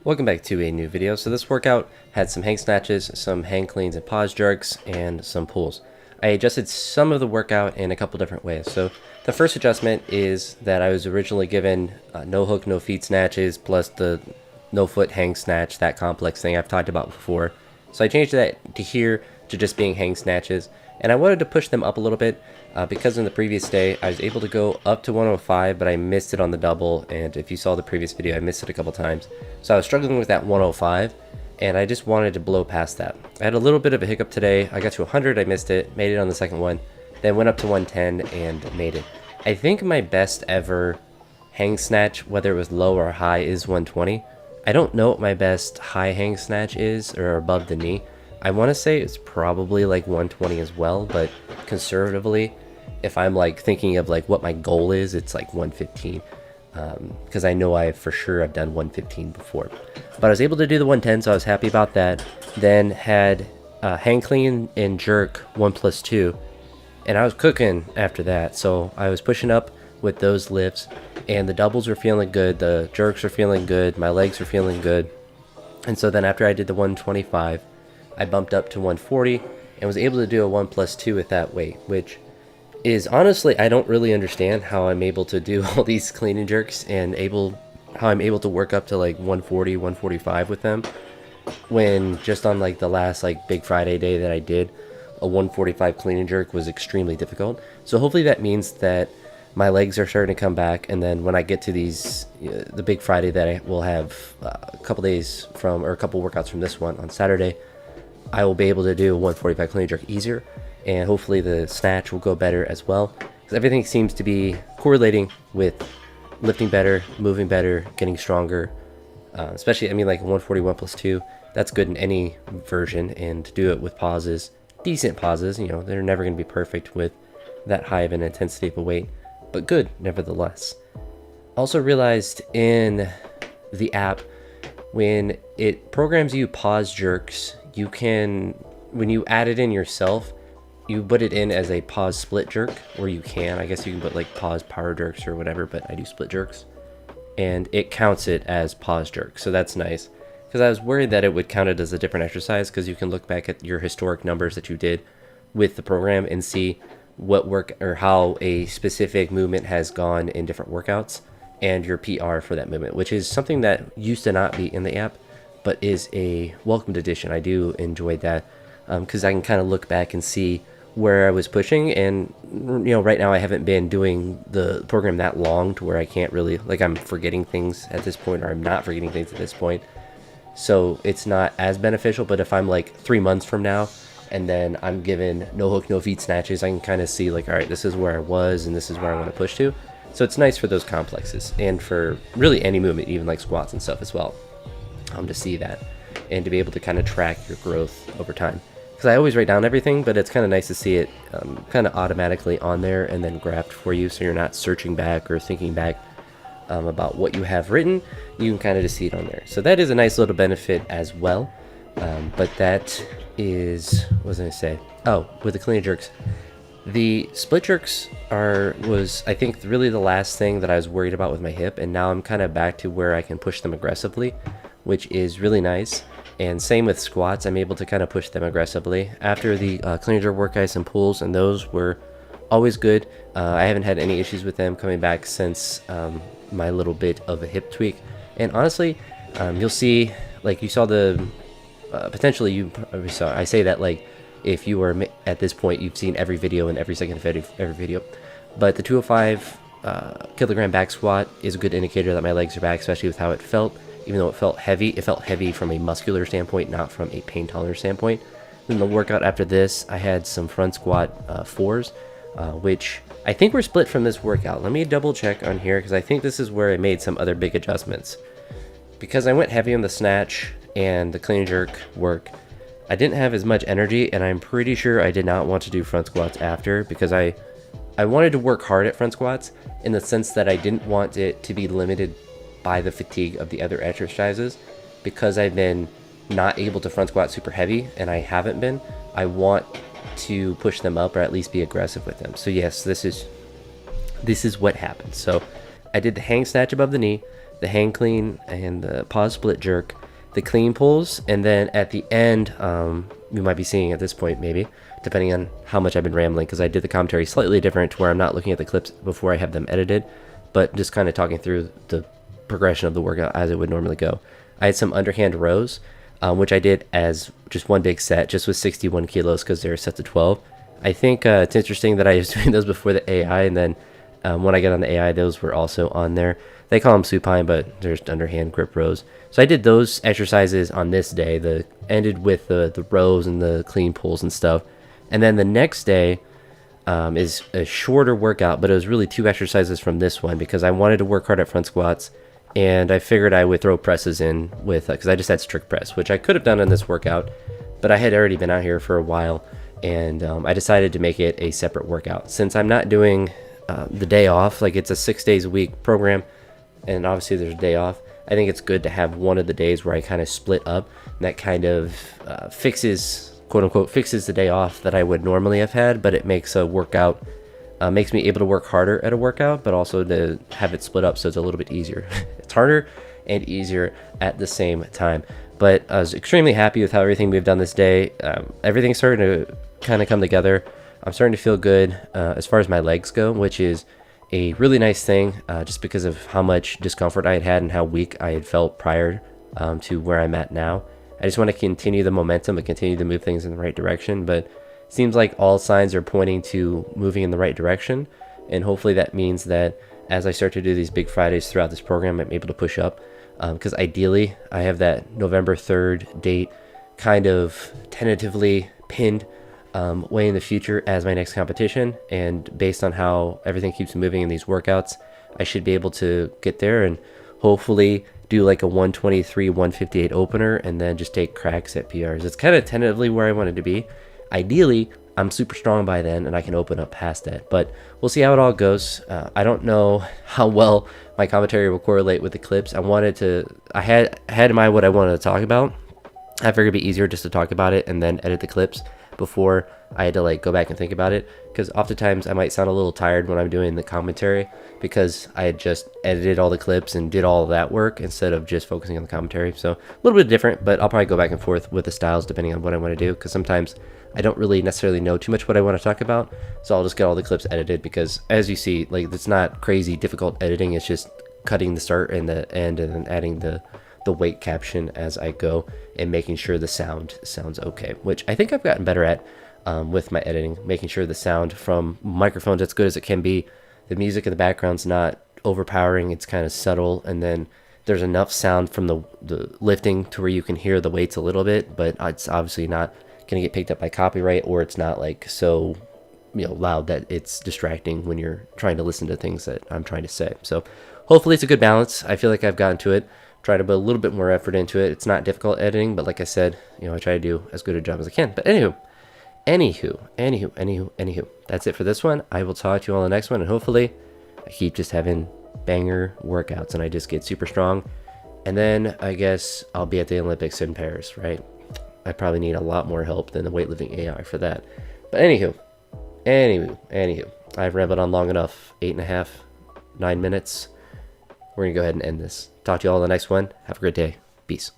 Welcome back to a new video. So this workout had some hang snatches, some hang cleans and pause jerks, and some pulls. I adjusted some of the workout in a couple different ways. So the first adjustment is that I was originally given no hook, no feet snatches, plus the no foot hang snatch, that complex thing I've talked about before. So I changed that to here to just being hang snatches. And I wanted to push them up a little bit because in the previous day I was able to go up to 105, but I missed it on the double. And if you saw the previous video, I missed it a couple times. So I was struggling with that 105, and I just wanted to blow past that. I had a little bit of a hiccup today. I got to 100, I missed it, made it on the second one, then went up to 110 and made it. I think my best ever hang snatch, whether it was low or high, is 120. I don't know what my best high hang snatch is, or above the knee. I want to say it's probably like 120 as well, but conservatively, if I'm like thinking of like what my goal is, it's like 115. Because I know I've done 115 before. But I was able to do the 110, so I was happy about that. Then had hang clean and jerk 1+2, and I was cooking after that. So I was pushing up with those lifts, and the doubles were feeling good, the jerks were feeling good, my legs were feeling good. And so then after I did the 125, I bumped up to 140 and was able to do a 1+2 with that weight, which is honestly, I don't really understand how I'm able to do all these clean and jerks and how I'm able to work up to like 140, 145 with them, when just on like the last like Big Friday day that I did, a 145 clean and jerk was extremely difficult. So hopefully that means that my legs are starting to come back, and then when I get to these, the Big Friday that I will have a couple days from, or a couple workouts from this one on Saturday, I will be able to do a 145 clean and jerk easier, and hopefully the snatch will go better as well, because everything seems to be correlating with lifting better, moving better, getting stronger. Especially, I mean, like 140 1+2, that's good in any version, and to do it with pauses, decent pauses, you know, they're never going to be perfect with that high of an intensity of a weight, but good nevertheless. Also realized in the app, when it programs you pause jerks, you can, when you add it in yourself, you put it in as a pause split jerk, or you can, I guess you can put like pause power jerks or whatever, but I do split jerks, and it counts it as pause jerk. So that's nice, because I was worried that it would count it as a different exercise, because you can look back at your historic numbers that you did with the program and see what work or how a specific movement has gone in different workouts and your PR for that movement, which is something that used to not be in the app, but is a welcomed addition. I do enjoy that, because I can kind of look back and see where I was pushing. And you know, right now I haven't been doing the program that long to where I can't really, like, I'm forgetting things at this point, or I'm not forgetting things at this point, so it's not as beneficial. But if I'm like 3 months from now and then I'm given no hook, no feet snatches, I can kind of see like, all right, this is where I was and this is where I want to push to. So it's nice for those complexes, and for really any movement, even like squats and stuff as well, to see that and to be able to kind of track your growth over time. Because I always write down everything, but it's kind of nice to see it kind of automatically on there and then graphed for you, so you're not searching back or thinking back about what you have written. You can kind of just see it on there. So that is a nice little benefit as well. But that is, what was I going to say? Oh, with the clean and jerks, the split jerks was I think really the last thing that I was worried about with my hip, and now I'm kind of back to where I can push them aggressively, which is really nice. And same with squats, I'm able to kind of push them aggressively. After the clean and jerk workouts and pulls, and those were always good. I haven't had any issues with them coming back since my little bit of a hip tweak. And honestly, you'll see, like you saw the potentially you saw, I say that like if you are at this point, you've seen every video and every second of every video, but the 205 kilogram back squat is a good indicator that my legs are back, especially with how it felt. Even though it felt heavy from a muscular standpoint, not from a pain tolerance standpoint. Then the workout after this, I had some front squat fours, which I think were split from this workout. Let me double check on here, because I think this is where I made some other big adjustments. Because I went heavy on the snatch and the clean and jerk work, I didn't have as much energy, and I'm pretty sure I did not want to do front squats after, because I wanted to work hard at front squats in the sense that I didn't want it to be limited by the fatigue of the other exercises. Because I've been not able to front squat super heavy, and I haven't been, I want to push them up, or at least be aggressive with them. So yes, this is what happened. So I did the hang snatch above the knee, the hang clean and the pause split jerk, the clean pulls, and then at the end, you might be seeing at this point maybe, depending on how much I've been rambling, because I did the commentary slightly different to where I'm not looking at the clips before I have them edited, but just kind of talking through the progression of the workout as it would normally go. I had some underhand rows, which I did as just one big set, just with 61 kilos because they're set to 12. I think it's interesting that I was doing those before the AI, and then when I get on the AI, those were also on there. They call them supine, but there's underhand grip rows. So I did those exercises on this day. The ended with the rows and the clean pulls and stuff. And then the next day is a shorter workout, but it was really 2 exercises from this one because I wanted to work hard at front squats, and I figured I would throw presses in with, because I just had strict press, which I could have done in this workout, but I had already been out here for a while, and I decided to make it a separate workout. Since I'm not doing the day off, like it's a 6 days a week program, and obviously there's a day off, I think it's good to have one of the days where I kind of split up, and that kind of fixes, quote unquote, fixes the day off that I would normally have had, but it makes a workout, makes me able to work harder at a workout, but also to have it split up so it's a little bit easier. It's harder and easier at the same time. But I was extremely happy with how everything we've done this day. Everything's starting to kind of come together. I'm starting to feel good as far as my legs go, which is a really nice thing, just because of how much discomfort I had had and how weak I had felt prior to where I'm at now. I just want to continue the momentum and continue to move things in the right direction, but it seems like all signs are pointing to moving in the right direction, and hopefully that means that as I start to do these big Fridays throughout this program, I'm able to push up, because ideally I have that November 3rd date kind of tentatively pinned way in the future as my next competition, and based on how everything keeps moving in these workouts, I should be able to get there and hopefully do like a 123 158 opener and then just take cracks at PRs. It's kind of tentatively where I wanted to be. Ideally I'm super strong by then and I can open up past that, but we'll see how it all goes. I don't know how well my commentary will correlate with the clips. I had in mind what I wanted to talk about. I figured it'd be easier just to talk about it and then edit the clips before I had to like go back and think about it, because oftentimes I might sound a little tired when I'm doing the commentary because I had just edited all the clips and did all of that work instead of just focusing on the commentary. So a little bit different, but I'll probably go back and forth with the styles depending on what I want to do, because sometimes I don't really necessarily know too much what I want to talk about, so I'll just get all the clips edited, because as you see, like, it's not crazy difficult editing. It's just cutting the start and the end and then adding the weight caption as I go and making sure the sound sounds okay, which I think I've gotten better at with my editing, making sure the sound from microphones as good as it can be. The music in the background's not overpowering, it's kind of subtle, and then there's enough sound from the lifting to where you can hear the weights a little bit, but it's obviously not going to get picked up by copyright, or it's not like so loud that it's distracting when you're trying to listen to things that I'm trying to say. So hopefully it's a good balance. I feel like I've gotten to it. Try to put a little bit more effort into it. It's not difficult editing, but like I said, I try to do as good a job as I can. But anywho, that's it for this one. I will talk to you all in the next one, and hopefully I keep just having banger workouts and I just get super strong. And then I guess I'll be at the Olympics in Paris, right? I probably need a lot more help than the Weightlifting.Ai for that. But anywho, I've rambled on long enough. 8.5, 9 minutes. We're gonna go ahead and end this. Talk to you all in the next one. Have a great day. Peace.